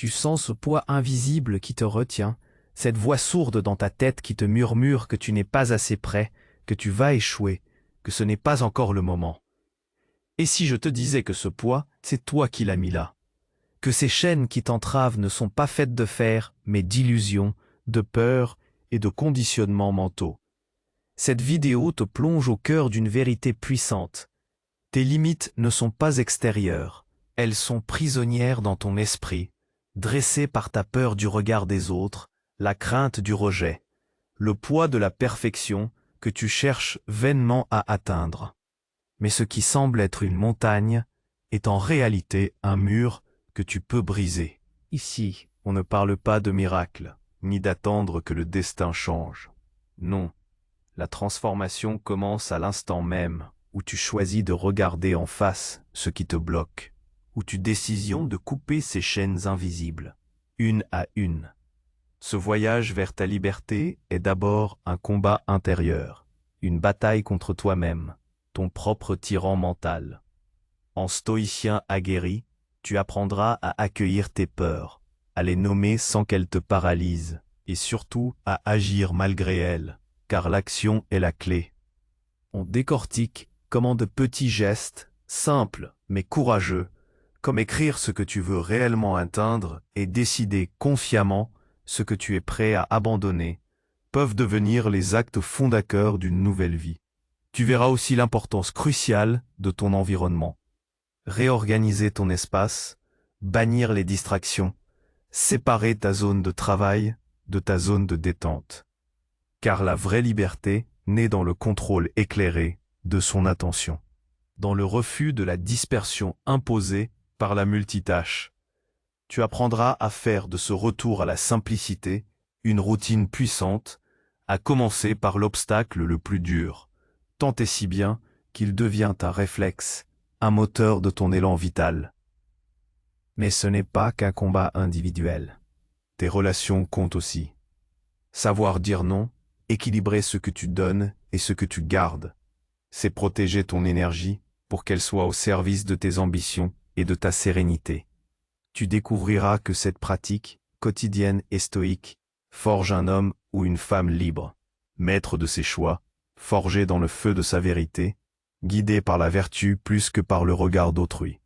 Tu sens ce poids invisible qui te retient, cette voix sourde dans ta tête qui te murmure que tu n'es pas assez prêt, que tu vas échouer, que ce n'est pas encore le moment. Et si je te disais que ce poids, c'est toi qui l'as mis là? Que ces chaînes qui t'entravent ne sont pas faites de fer, mais d'illusions, de peurs et de conditionnements mentaux. Cette vidéo te plonge au cœur d'une vérité puissante. Tes limites ne sont pas extérieures, elles sont prisonnières dans ton esprit, dressées par ta peur du regard des autres, la crainte du rejet, le poids de la perfection que tu cherches vainement à atteindre. Mais ce qui semble être une montagne est en réalité un mur que tu peux briser. Ici, on ne parle pas de miracle, ni d'attendre que le destin change. Non, la transformation commence à l'instant même où tu choisis de regarder en face ce qui te bloque, où tu décides de couper ces chaînes invisibles, une à une. Ce voyage vers ta liberté est d'abord un combat intérieur, une bataille contre toi-même, ton propre tyran mental. En stoïcien aguerri, tu apprendras à accueillir tes peurs, à les nommer sans qu'elles te paralysent, et surtout à agir malgré elles, car l'action est la clé. On décortique comment de petits gestes, simples mais courageux, comme écrire ce que tu veux réellement atteindre et décider confiamment ce que tu es prêt à abandonner, peuvent devenir les actes fondateurs d'une nouvelle vie. Tu verras aussi l'importance cruciale de ton environnement. Réorganiser ton espace, bannir les distractions, séparer ta zone de travail de ta zone de détente. Car la vraie liberté naît dans le contrôle éclairé de son attention, dans le refus de la dispersion imposée par la multitâche. Tu apprendras à faire de ce retour à la simplicité une routine puissante, à commencer par l'obstacle le plus dur, tant et si bien qu'il devient un réflexe, un moteur de ton élan vital. Mais ce n'est pas qu'un combat individuel. Tes relations comptent aussi. Savoir dire non, équilibrer ce que tu donnes et ce que tu gardes, c'est protéger ton énergie pour qu'elle soit au service de tes ambitions et de ta sérénité. Tu découvriras que cette pratique, quotidienne et stoïque, forge un homme ou une femme libre, maître de ses choix, forgé dans le feu de sa vérité, guidé par la vertu plus que par le regard d'autrui.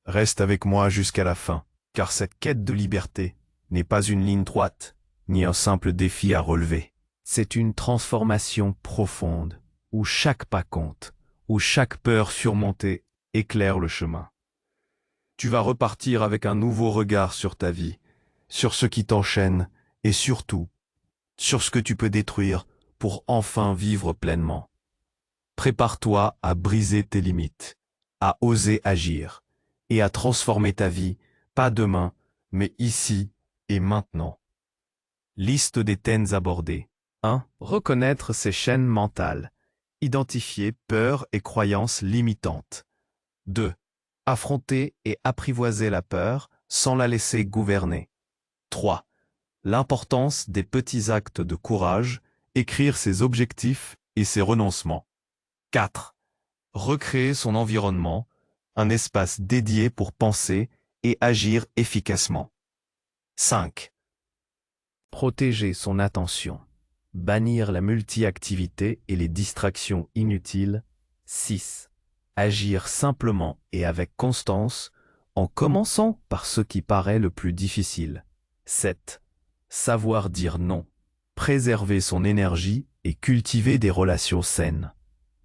Reste avec moi jusqu'à la fin, car cette quête de liberté n'est pas une ligne droite, ni un simple défi à relever. C'est une transformation profonde, où chaque pas compte, où chaque peur surmontée éclaire le chemin. Tu vas repartir avec un nouveau regard sur ta vie, sur ce qui t'enchaîne et surtout, sur ce que tu peux détruire pour enfin vivre pleinement. Prépare-toi à briser tes limites, à oser agir et à transformer ta vie, pas demain, mais ici et maintenant. Liste des thèmes abordés. 1. Reconnaître ses chaînes mentales. Identifier peurs et croyances limitantes. 2. Affronter et apprivoiser la peur sans la laisser gouverner. 3. L'importance des petits actes de courage, écrire ses objectifs et ses renoncements. 4. Recréer son environnement, un espace dédié pour penser et agir efficacement. 5. Protéger son attention, bannir la multi-activité et les distractions inutiles. 6. Agir simplement et avec constance, en commençant par ce qui paraît le plus difficile. 7. Savoir dire non, préserver son énergie et cultiver des relations saines.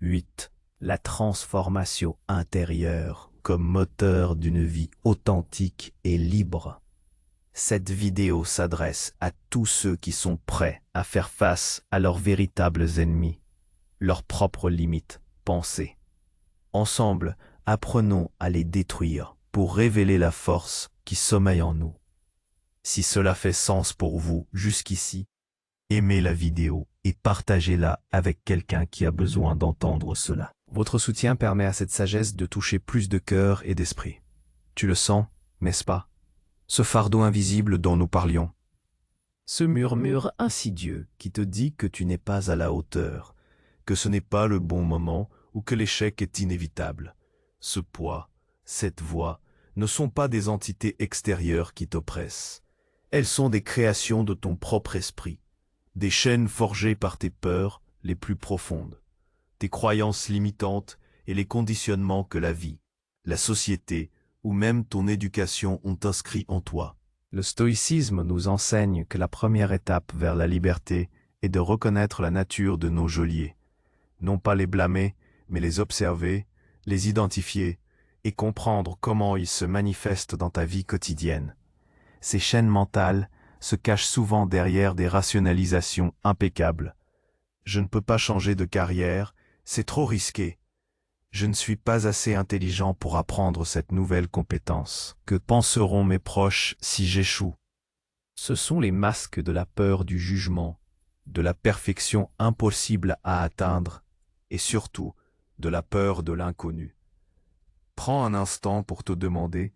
8. La transformation intérieure comme moteur d'une vie authentique et libre. Cette vidéo s'adresse à tous ceux qui sont prêts à faire face à leurs véritables ennemis, leurs propres limites pensées. Ensemble, apprenons à les détruire pour révéler la force qui sommeille en nous. Si cela fait sens pour vous jusqu'ici, aimez la vidéo et partagez-la avec quelqu'un qui a besoin d'entendre cela. Votre soutien permet à cette sagesse de toucher plus de cœur et d'esprit. Tu le sens, n'est-ce pas? Ce fardeau invisible dont nous parlions. Ce murmure insidieux qui te dit que tu n'es pas à la hauteur, que ce n'est pas le bon moment ou que l'échec est inévitable. Ce poids, cette voix, ne sont pas des entités extérieures qui t'oppressent. Elles sont des créations de ton propre esprit, des chaînes forgées par tes peurs les plus profondes, tes croyances limitantes et les conditionnements que la vie, la société ou même ton éducation ont inscrits en toi. Le stoïcisme nous enseigne que la première étape vers la liberté est de reconnaître la nature de nos geôliers, non pas les blâmer, mais les observer, les identifier et comprendre comment ils se manifestent dans ta vie quotidienne. Ces chaînes mentales se cachent souvent derrière des rationalisations impeccables. Je ne peux pas changer de carrière, c'est trop risqué. Je ne suis pas assez intelligent pour apprendre cette nouvelle compétence. Que penseront mes proches si j'échoue? Ce sont les masques de la peur du jugement, de la perfection impossible à atteindre et surtout de la peur de l'inconnu. Prends un instant pour te demander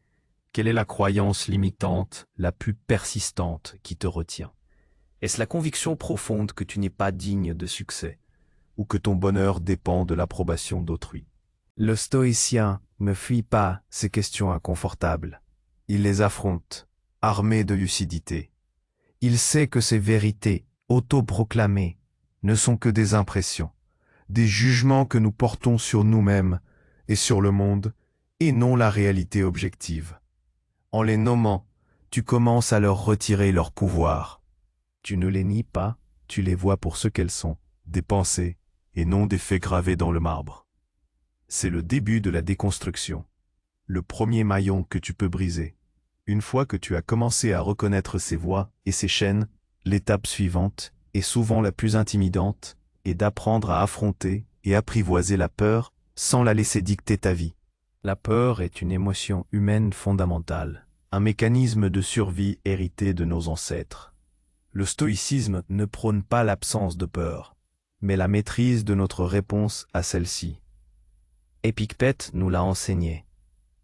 quelle est la croyance limitante la plus persistante qui te retient. Est-ce la conviction profonde que tu n'es pas digne de succès ou que ton bonheur dépend de l'approbation d'autrui? Le stoïcien ne fuit pas ces questions inconfortables. Il les affronte, armé de lucidité. Il sait que ces vérités autoproclamées ne sont que des impressions, des jugements que nous portons sur nous-mêmes et sur le monde, et non la réalité objective. En les nommant, tu commences à leur retirer leur pouvoir. Tu ne les nies pas, tu les vois pour ce qu'elles sont, des pensées et non des faits gravés dans le marbre. C'est le début de la déconstruction, le premier maillon que tu peux briser. Une fois que tu as commencé à reconnaître ces voies et ces chaînes, l'étape suivante, et souvent la plus intimidante, est d'apprendre à affronter et apprivoiser la peur sans la laisser dicter ta vie. La peur est une émotion humaine fondamentale, un mécanisme de survie hérité de nos ancêtres. Le stoïcisme ne prône pas l'absence de peur, mais la maîtrise de notre réponse à celle-ci. Épictète nous l'a enseigné.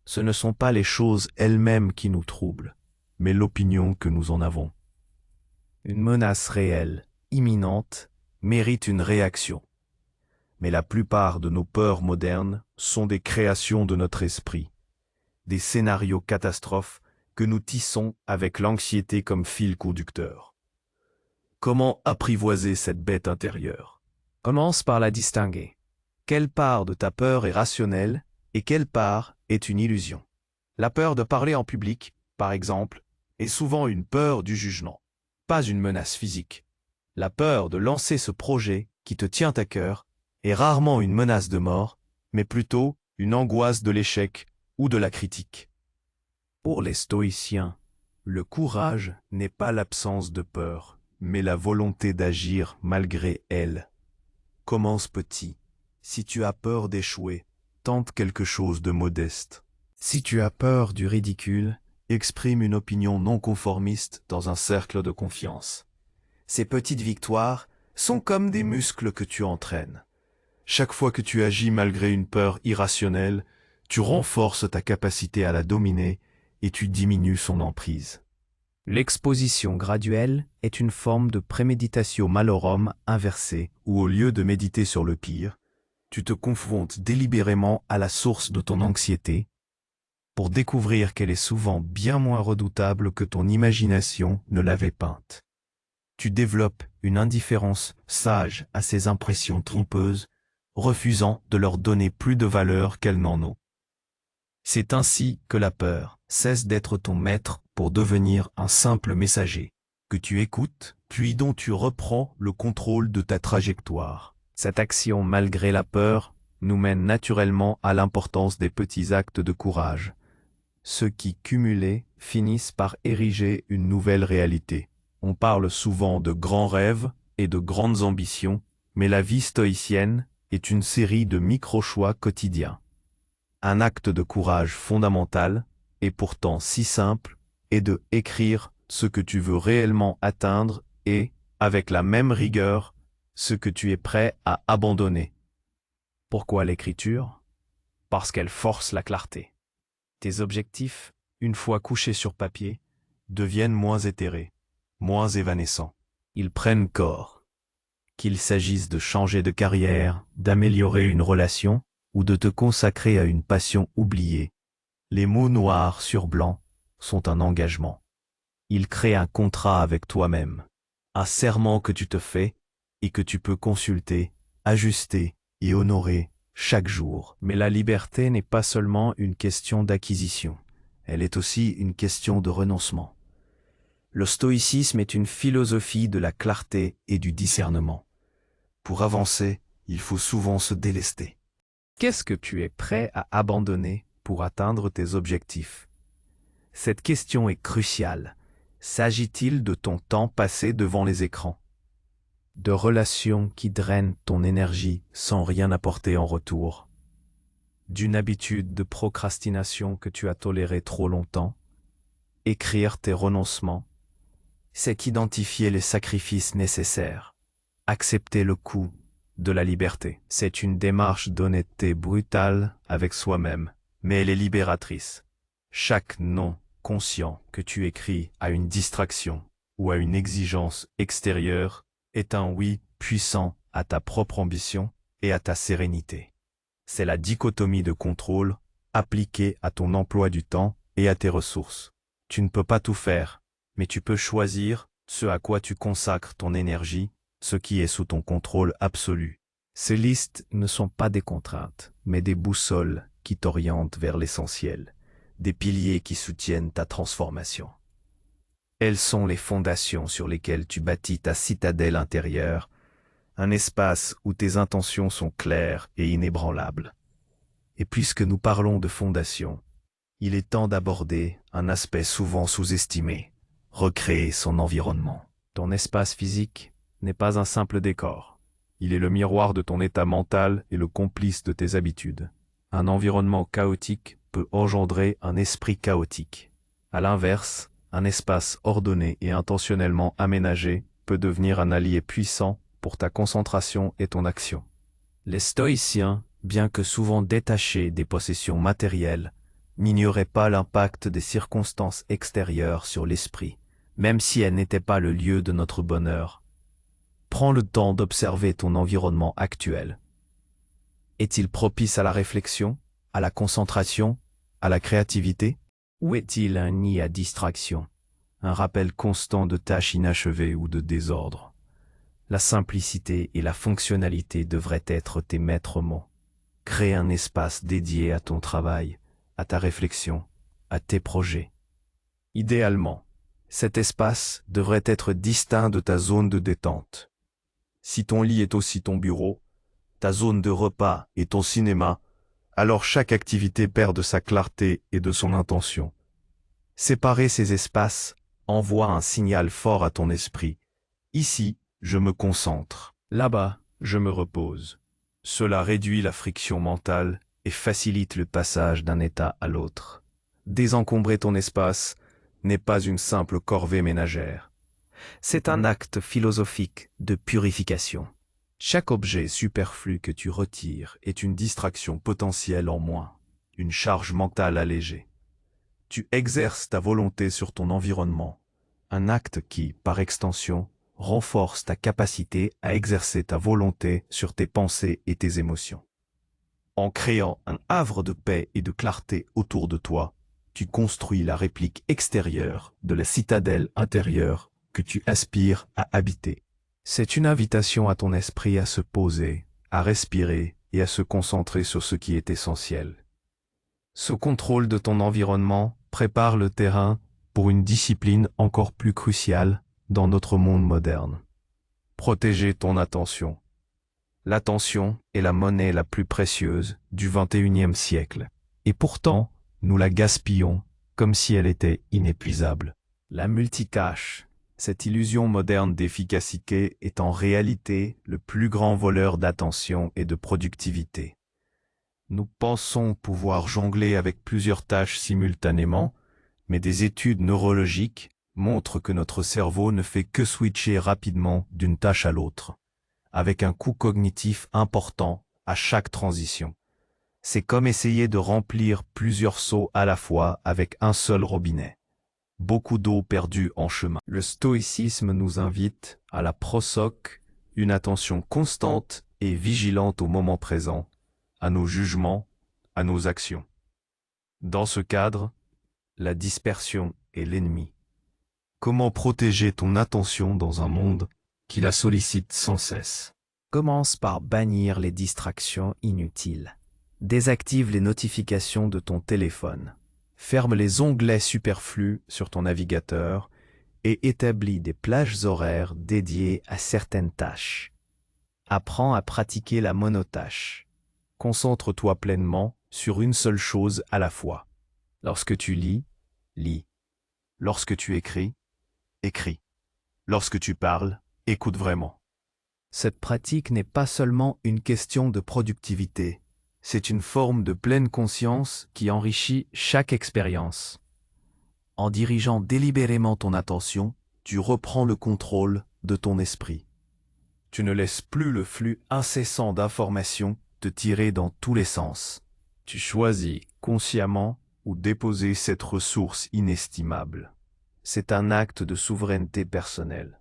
Ce ne sont pas les choses elles-mêmes qui nous troublent, mais l'opinion que nous en avons. Une menace réelle, imminente, mérite une réaction. Mais la plupart de nos peurs modernes sont des créations de notre esprit, des scénarios catastrophes que nous tissons avec l'anxiété comme fil conducteur. Comment apprivoiser cette bête intérieure? Commence par la distinguer. Quelle part de ta peur est rationnelle et quelle part est une illusion? La peur de parler en public, par exemple, est souvent une peur du jugement, pas une menace physique. La peur de lancer ce projet qui te tient à cœur est rarement une menace de mort, mais plutôt une angoisse de l'échec ou de la critique. Pour les stoïciens, le courage n'est pas l'absence de peur, mais la volonté d'agir malgré elle. Commence petit. Si tu as peur d'échouer, tente quelque chose de modeste. Si tu as peur du ridicule, exprime une opinion non conformiste dans un cercle de confiance. Ces petites victoires sont comme des muscles que tu entraînes. Chaque fois que tu agis malgré une peur irrationnelle, tu renforces ta capacité à la dominer et tu diminues son emprise. L'exposition graduelle est une forme de préméditatio malorum inversée, où au lieu de méditer sur le pire, tu te confrontes délibérément à la source de ton anxiété, pour découvrir qu'elle est souvent bien moins redoutable que ton imagination ne l'avait peinte. Tu développes une indifférence sage à ces impressions trompeuses, refusant de leur donner plus de valeur qu'elles n'en ont. C'est ainsi que la peur cesse d'être ton maître pour devenir un simple messager, que tu écoutes, puis dont tu reprends le contrôle de ta trajectoire. Cette action malgré la peur nous mène naturellement à l'importance des petits actes de courage, ceux qui, cumulés, finissent par ériger une nouvelle réalité. On parle souvent de grands rêves et de grandes ambitions, mais la vie stoïcienne est une série de micro-choix quotidiens. Un acte de courage fondamental, et pourtant si simple, est de écrire ce que tu veux réellement atteindre et, avec la même rigueur, ce que tu es prêt à abandonner. Pourquoi l'écriture? Parce qu'elle force la clarté. Tes objectifs, une fois couchés sur papier, deviennent moins éthérés, moins évanescents. Ils prennent corps. Qu'il s'agisse de changer de carrière, d'améliorer une relation, ou de te consacrer à une passion oubliée, Les mots noirs sur blanc sont un engagement. Ils créent un contrat avec toi-même, un serment que tu te fais et que tu peux consulter, ajuster et honorer chaque jour. Mais la liberté n'est pas seulement une question d'acquisition, elle est aussi une question de renoncement. Le stoïcisme est une philosophie de la clarté et du discernement. Pour avancer, il faut souvent se délester. Qu'est-ce que tu es prêt à abandonner pour atteindre tes objectifs? Cette question est cruciale. S'agit-il de ton temps passé devant les écrans? De relations qui drainent ton énergie sans rien apporter en retour? D'une habitude de procrastination que tu as tolérée trop longtemps? Écrire tes renoncements, c'est qu'identifier les sacrifices nécessaires. Accepter le coût de la liberté. C'est une démarche d'honnêteté brutale avec soi-même, mais elle est libératrice. Chaque non conscient que tu écris à une distraction ou à une exigence extérieure est un oui puissant à ta propre ambition et à ta sérénité. C'est la dichotomie de contrôle appliquée à ton emploi du temps et à tes ressources. Tu ne peux pas tout faire, mais tu peux choisir ce à quoi tu consacres ton énergie, ce qui est sous ton contrôle absolu. Ces listes ne sont pas des contraintes, mais des boussoles qui t'orientent vers l'essentiel, des piliers qui soutiennent ta transformation. Elles sont les fondations sur lesquelles tu bâtis ta citadelle intérieure, un espace où tes intentions sont claires et inébranlables. Et puisque nous parlons de fondation, il est temps d'aborder un aspect souvent sous-estimé, recréer son environnement. Ton espace physique n'est pas un simple décor. Il est le miroir de ton état mental et le complice de tes habitudes. Un environnement chaotique peut engendrer un esprit chaotique. À l'inverse, un espace ordonné et intentionnellement aménagé peut devenir un allié puissant pour ta concentration et ton action. Les stoïciens, bien que souvent détachés des possessions matérielles, n'ignoraient pas l'impact des circonstances extérieures sur l'esprit, même si elles n'étaient pas le lieu de notre bonheur. Prends le temps d'observer ton environnement actuel. Est-il propice à la réflexion, à la concentration, à la créativité? Ou est-il un nid à distraction, un rappel constant de tâches inachevées ou de désordre? La simplicité et la fonctionnalité devraient être tes maîtres mots. Crée un espace dédié à ton travail, à ta réflexion, à tes projets. Idéalement, cet espace devrait être distinct de ta zone de détente. Si ton lit est aussi ton bureau, ta zone de repas et ton cinéma, alors chaque activité perd de sa clarté et de son intention. Séparer ces espaces envoie un signal fort à ton esprit. Ici, je me concentre. Là-bas, je me repose. Cela réduit la friction mentale et facilite le passage d'un état à l'autre. Désencombrer ton espace n'est pas une simple corvée ménagère. C'est un acte philosophique de purification. Chaque objet superflu que tu retires est une distraction potentielle en moins, une charge mentale allégée. Tu exerces ta volonté sur ton environnement, un acte qui, par extension, renforce ta capacité à exercer ta volonté sur tes pensées et tes émotions. En créant un havre de paix et de clarté autour de toi, tu construis la réplique extérieure de la citadelle intérieure que tu aspires à habiter. C'est une invitation à ton esprit à se poser, à respirer et à se concentrer sur ce qui est essentiel. Ce contrôle de ton environnement prépare le terrain pour une discipline encore plus cruciale dans notre monde moderne. Protéger ton attention. L'attention est la monnaie la plus précieuse du XXIe siècle. Et pourtant, nous la gaspillons comme si elle était inépuisable. La multitâche, cette illusion moderne d'efficacité, est en réalité le plus grand voleur d'attention et de productivité. Nous pensons pouvoir jongler avec plusieurs tâches simultanément, mais des études neurologiques montrent que notre cerveau ne fait que switcher rapidement d'une tâche à l'autre, avec un coût cognitif important à chaque transition. C'est comme essayer de remplir plusieurs seaux à la fois avec un seul robinet. Beaucoup d'eau perdue en chemin. Le stoïcisme nous invite à la prosoque, une attention constante et vigilante au moment présent, à nos jugements, à nos actions. Dans ce cadre, la dispersion est l'ennemi. Comment protéger ton attention dans un monde qui la sollicite sans cesse? Commence par bannir les distractions inutiles. Désactive les notifications de ton téléphone. Ferme les onglets superflus sur ton navigateur et établis des plages horaires dédiées à certaines tâches. Apprends à pratiquer la monotâche. Concentre-toi pleinement sur une seule chose à la fois. Lorsque tu lis, lis. Lorsque tu écris, écris. Lorsque tu parles, écoute vraiment. Cette pratique n'est pas seulement une question de productivité, C'est une forme de pleine conscience qui enrichit chaque expérience. En dirigeant délibérément ton attention, tu reprends le contrôle de ton esprit. Tu ne laisses plus le flux incessant d'informations te tirer dans tous les sens. Tu choisis consciemment où déposer cette ressource inestimable. C'est un acte de souveraineté personnelle,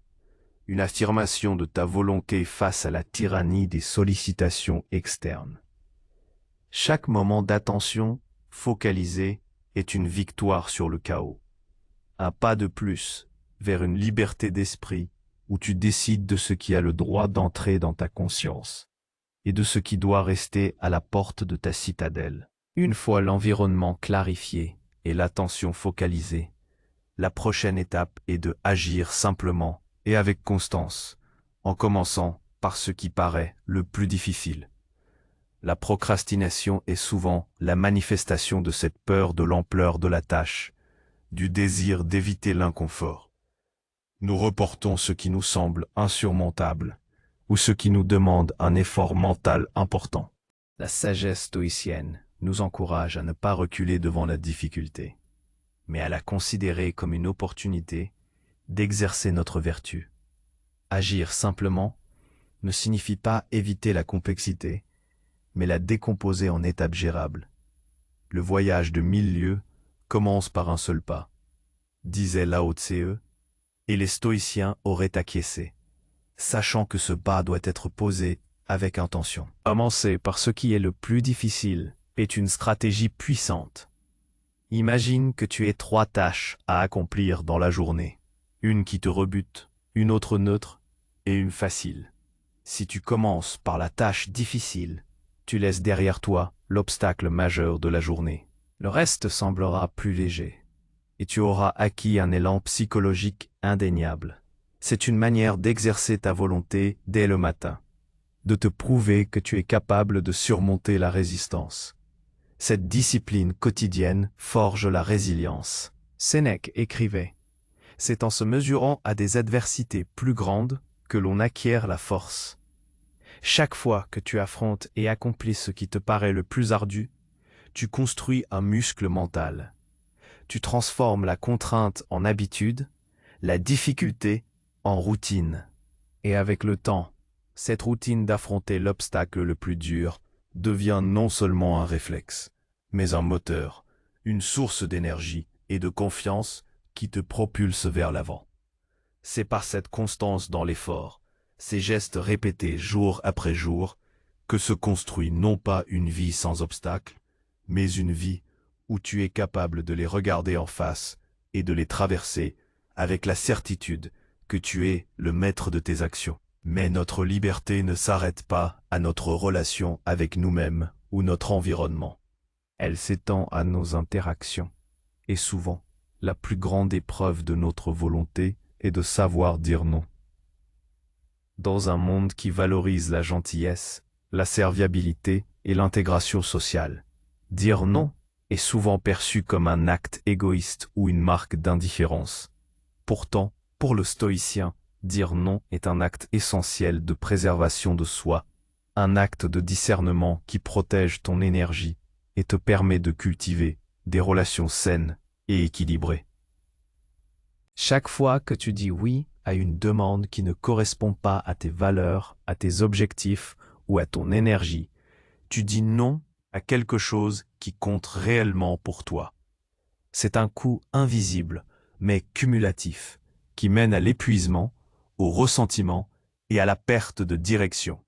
une affirmation de ta volonté face à la tyrannie des sollicitations externes. Chaque moment d'attention focalisé est une victoire sur le chaos. Un pas de plus vers une liberté d'esprit où tu décides de ce qui a le droit d'entrer dans ta conscience et de ce qui doit rester à la porte de ta citadelle. Une fois l'environnement clarifié et l'attention focalisée, la prochaine étape est de agir simplement et avec constance, en commençant par ce qui paraît le plus difficile. La procrastination est souvent la manifestation de cette peur de l'ampleur de la tâche, du désir d'éviter l'inconfort. Nous reportons ce qui nous semble insurmontable ou ce qui nous demande un effort mental important. La sagesse stoïcienne nous encourage à ne pas reculer devant la difficulté, mais à la considérer comme une opportunité d'exercer notre vertu. Agir simplement ne signifie pas éviter la complexité, mais la décomposer en étapes gérables. Le voyage de 1000 lieues commence par un seul pas, disait Lao Tse, et les stoïciens auraient acquiescé, sachant que ce pas doit être posé avec intention. Commencer par ce qui est le plus difficile est une stratégie puissante. Imagine que tu aies 3 tâches à accomplir dans la journée, une qui te rebute, une autre neutre et une facile. Si tu commences par la tâche difficile, tu laisses derrière toi l'obstacle majeur de la journée. Le reste semblera plus léger, et tu auras acquis un élan psychologique indéniable. C'est une manière d'exercer ta volonté dès le matin, de te prouver que tu es capable de surmonter la résistance. Cette discipline quotidienne forge la résilience. Sénèque écrivait « C'est en se mesurant à des adversités plus grandes que l'on acquiert la force. » Chaque fois que tu affrontes et accomplis ce qui te paraît le plus ardu, tu construis un muscle mental. Tu transformes la contrainte en habitude, la difficulté en routine. Et avec le temps, cette routine d'affronter l'obstacle le plus dur devient non seulement un réflexe, mais un moteur, une source d'énergie et de confiance qui te propulse vers l'avant. C'est par cette constance dans l'effort, ces gestes répétés jour après jour, que se construit non pas une vie sans obstacles, mais une vie où tu es capable de les regarder en face et de les traverser avec la certitude que tu es le maître de tes actions. Mais notre liberté ne s'arrête pas à notre relation avec nous-mêmes ou notre environnement. Elle s'étend à nos interactions. Et souvent, la plus grande épreuve de notre volonté est de savoir dire non. Dans un monde qui valorise la gentillesse, la serviabilité et l'intégration sociale, dire non est souvent perçu comme un acte égoïste ou une marque d'indifférence. Pourtant, pour le stoïcien, dire non est un acte essentiel de préservation de soi, un acte de discernement qui protège ton énergie et te permet de cultiver des relations saines et équilibrées. Chaque fois que tu dis oui à une demande qui ne correspond pas à tes valeurs, à tes objectifs ou à ton énergie, tu dis non à quelque chose qui compte réellement pour toi. C'est un coût invisible, mais cumulatif, qui mène à l'épuisement, au ressentiment et à la perte de direction.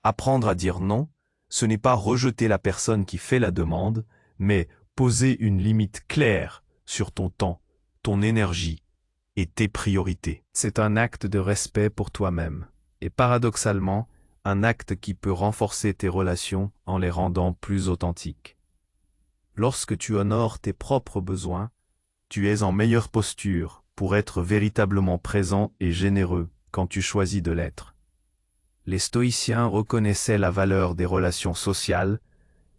Apprendre à dire non, ce n'est pas rejeter la personne qui fait la demande, mais Poser une limite claire sur ton temps, ton énergie et tes priorités. C'est un acte de respect pour toi-même, et paradoxalement, un acte qui peut renforcer tes relations en les rendant plus authentiques. Lorsque tu honores tes propres besoins, tu es en meilleure posture pour être véritablement présent et généreux quand tu choisis de l'être. Les stoïciens reconnaissaient la valeur des relations sociales,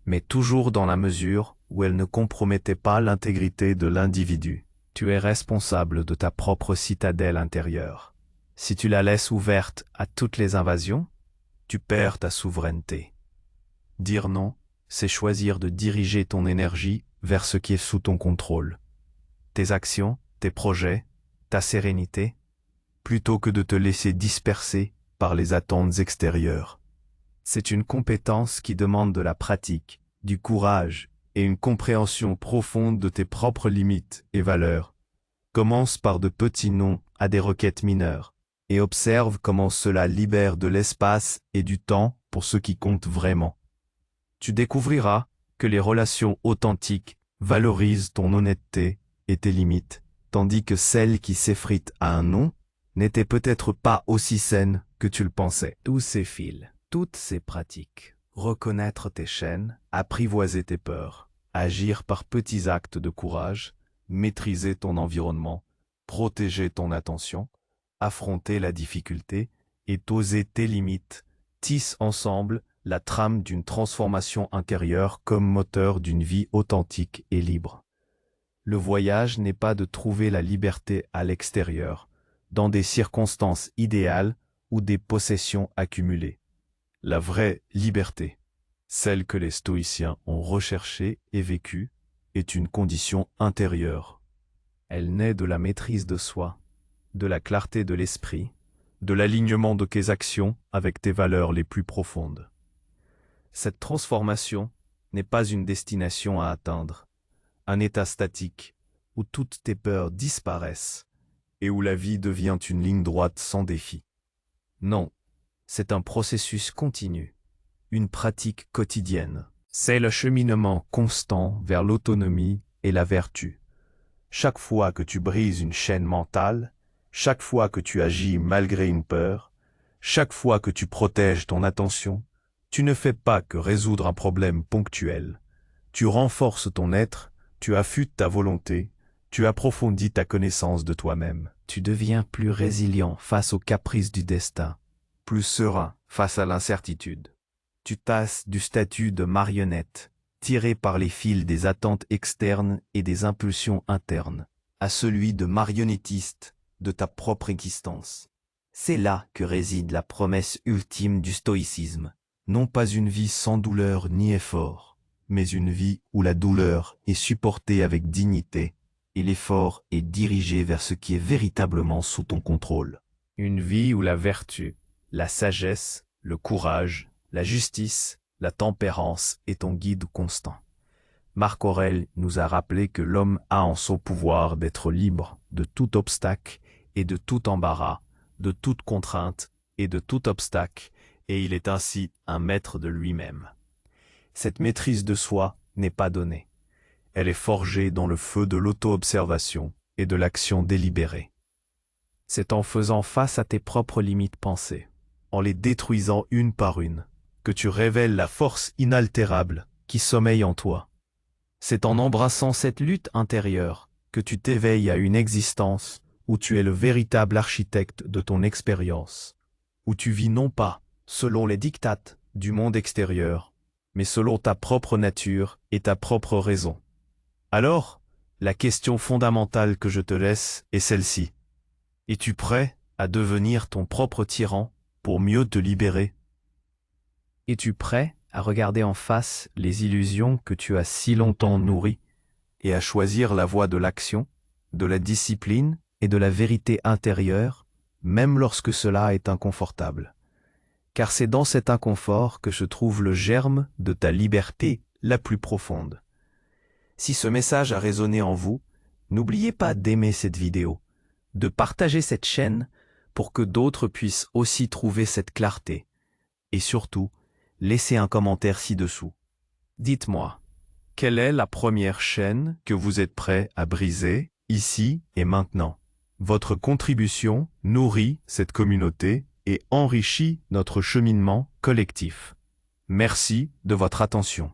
mais toujours dans la mesure où elles ne compromettaient pas l'intégrité de l'individu. Tu es responsable de ta propre citadelle intérieure. Si tu la laisses ouverte à toutes les invasions, tu perds ta souveraineté. Dire non, c'est choisir de diriger ton énergie vers ce qui est sous ton contrôle. Tes actions, tes projets, ta sérénité, plutôt que de te laisser disperser par les attentes extérieures. C'est une compétence qui demande de la pratique, du courage et une compréhension profonde de tes propres limites et valeurs. Commence par de petits non à des requêtes mineures et observe comment cela libère de l'espace et du temps pour ce qui compte vraiment. Tu découvriras que les relations authentiques valorisent ton honnêteté et tes limites, tandis que celles qui s'effritent à un non n'étaient peut-être pas aussi saines que tu le pensais. Tous ces fils, toutes ces pratiques, reconnaître tes chaînes, apprivoiser tes peurs, agir par petits actes de courage, maîtriser ton environnement, protéger ton attention, affronter la difficulté et oser tes limites, tissent ensemble la trame d'une transformation intérieure comme moteur d'une vie authentique et libre. Le voyage n'est pas de trouver la liberté à l'extérieur, dans des circonstances idéales ou des possessions accumulées. La vraie liberté, celle que les stoïciens ont recherchée et vécue, est une condition intérieure. Elle naît de la maîtrise de soi, de la clarté de l'esprit, de l'alignement de tes actions avec tes valeurs les plus profondes. Cette transformation n'est pas une destination à atteindre, un état statique où toutes tes peurs disparaissent et où la vie devient une ligne droite sans défi. Non, c'est un processus continu, une pratique quotidienne. C'est le cheminement constant vers l'autonomie et la vertu. Chaque fois que tu brises une chaîne mentale, chaque fois que tu agis malgré une peur, chaque fois que tu protèges ton attention, tu ne fais pas que résoudre un problème ponctuel. Tu renforces ton être, tu affûtes ta volonté, tu approfondis ta connaissance de toi-même. Tu deviens plus résilient face aux caprices du destin, plus serein face à l'incertitude. Tu tasses du statut de marionnette, tiré par les fils des attentes externes et des impulsions internes, à celui de marionnettiste de ta propre existence. C'est là que réside la promesse ultime du stoïcisme. Non pas une vie sans douleur ni effort, mais une vie où la douleur est supportée avec dignité et l'effort est dirigé vers ce qui est véritablement sous ton contrôle. Une vie où la vertu, la sagesse, le courage, la justice, la tempérance est ton guide constant. Marc Aurèle nous a rappelé que l'homme a en son pouvoir d'être libre de tout obstacle et de tout embarras, de toute contrainte et de tout obstacle, et il est ainsi un maître de lui-même. Cette maîtrise de soi n'est pas donnée. Elle est forgée dans le feu de l'auto-observation et de l'action délibérée. C'est en faisant face à tes propres limites pensées, en les détruisant une par une, que tu révèles la force inaltérable qui sommeille en toi. C'est en embrassant cette lutte intérieure que tu t'éveilles à une existence où tu es le véritable architecte de ton expérience, où tu vis non pas selon les dictates du monde extérieur, mais selon ta propre nature et ta propre raison. Alors, la question fondamentale que je te laisse est celle-ci. Es-tu prêt à devenir ton propre tyran pour mieux te libérer? Es-tu prêt à regarder en face les illusions que tu as si longtemps nourries et à choisir la voie de l'action, de la discipline et de la vérité intérieure, même lorsque cela est inconfortable? Car c'est dans cet inconfort que se trouve le germe de ta liberté la plus profonde. Si ce message a résonné en vous, n'oubliez pas d'aimer cette vidéo, de partager cette chaîne pour que d'autres puissent aussi trouver cette clarté. Et surtout, laissez un commentaire ci-dessous. Dites-moi, Quelle est la première chaîne que vous êtes prêt à briser, ici et maintenant? Votre contribution nourrit cette communauté et enrichit notre cheminement collectif. Merci de votre attention.